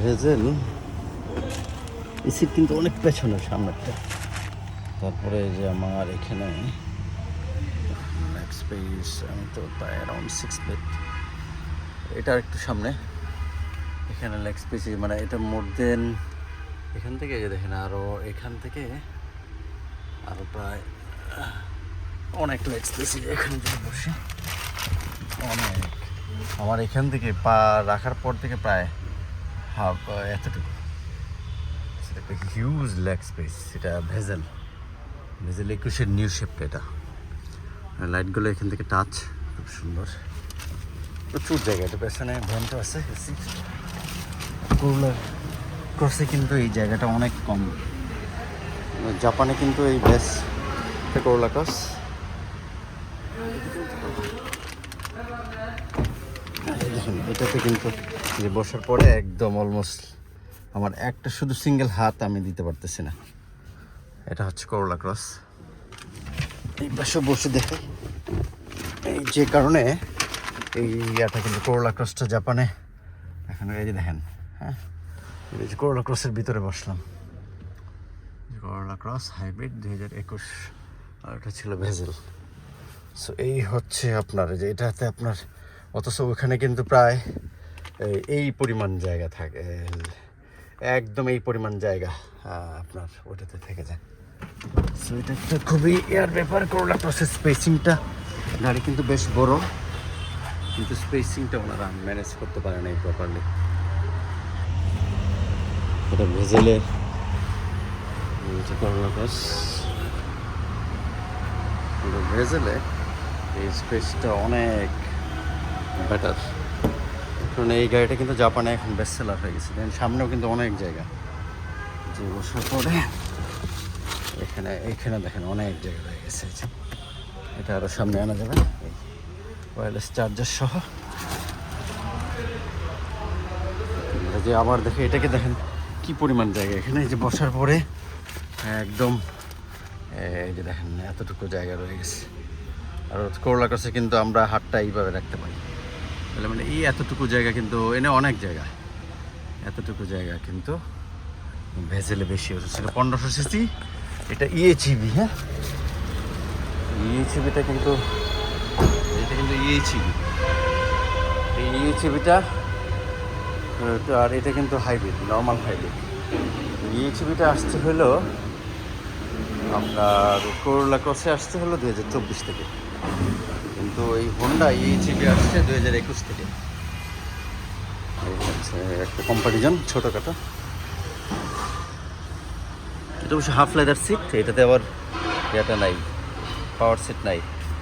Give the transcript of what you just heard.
Bezel এই seat কিন্তু অনেক পেছনে সামনেরটা। তারপরে যে আমার এখানে লেগ স্পেস আমি তো প্রায় অ্যারাউন্ড 6 ফিট, এটা একটু সামনে। এখানে লেগ স্পেস মানে এটা মোর দেন এখান থেকে যে দেখেন আরও এখান থেকে আরও প্রায় অনেক লেগ স্পেস। এখানে যদি বসে অনেক, আমার এখান থেকে পা রাখার পর থেকে প্রায় হাফ এতটুকু, সেটা একটা হিউজ লেগ স্পেস। এটা ভেজেল 21-এর নিউ শেপটা। এটা লাইটগুলো এখান থেকে টাচ, খুব সুন্দর, প্রচুর জায়গা। এটা পেছনে ভ্যানটা আছে এসি। করোলা ক্রসে কিন্তু এই জায়গাটা অনেক কম। জাপানে কিন্তু এই বেস করোলা ক্রস। দেখুন এটাতে কিন্তু যে বসার পরে একদম অলমোস্ট আমার একটা শুধু সিঙ্গেল হাত আমি দিতে পারতেছি না। এটা হচ্ছে করোলা ক্রস। এই পাশে বসে দেখে এই যে কারণে এই ইয়াটা কিন্তু করোলা ক্রসটা জাপানে এখন এই যে দেখেন, হ্যাঁ এই যে করোলা ক্রসের ভিতরে বসলাম। করোলা ক্রস হাইব্রিড 2021, আর এটা ছিল ভেজেল। সো এই হচ্ছে আপনার যে এটাতে আপনার, অথচ ওখানে কিন্তু প্রায় এই পরিমাণ জায়গা থাকে, একদম এই পরিমাণ জায়গা আপনার ওটাতে থেকে যায়। সো এটা একটা খুবই এয়ার ব্যাপার। করোলা ক্রসের স্পেসিংটা, গাড়ি কিন্তু বেশ বড়, কিন্তু স্পেসিংটা ওনারা ম্যানেজ করতে পারে না প্রপারলি। এটা ভেজেলের করোলা ক্রস, ভেজেলে এই স্পেসটা অনেক বেটার, কারণ এই গাড়িটা কিন্তু জাপানে এখন বেস্ট সেলার হয়ে গেছে। দেন সামনেও কিন্তু অনেক জায়গা, যে বসার পরে এখানে দেখেন অনেক জায়গা হয়ে গেছে। এটা আরও সামনে আনা যাবে ওয়্যারলেস চার্জার সহ। যে আবার দেখে এটাকে দেখেন কি পরিমাণ জায়গা এখানে, যে বসার পরে একদম এই যে দেখেন এতটুকু জায়গা রয়ে গেছে। আর করোলা ক্রসে কিন্তু আমরা হাতটা এইভাবে রাখতে পারি, তাহলে মানে এই এতটুকু জায়গা কিন্তু এনে অনেক জায়গা, এতটুকু জায়গা কিন্তু ভেজেলে বেশি হচ্ছে। 1500 সিসি, এটা ইএইচইভি। হ্যাঁ ইএইচইভিটা কিন্তু, এটা কিন্তু ইএইচইভি, এই ইএইচইভিটা, আর এটা কিন্তু হাইব্রিড, নর্মাল হাইব্রিড। ইএইচইভিটা আসতে হলো আপনার করোলা ক্রসে আসতে হলো 2024 থেকে, কিন্তু এই হোন্ডা ইএইচইভি আসছে 2021 থেকে। এই হচ্ছে একটা কম্পারিজন ছোটোখাটো। এটা অবশ্য হাফ লেদার সিট, এটাতে আবার ইয়েটা নাই, পাওয়ার সিট নাই।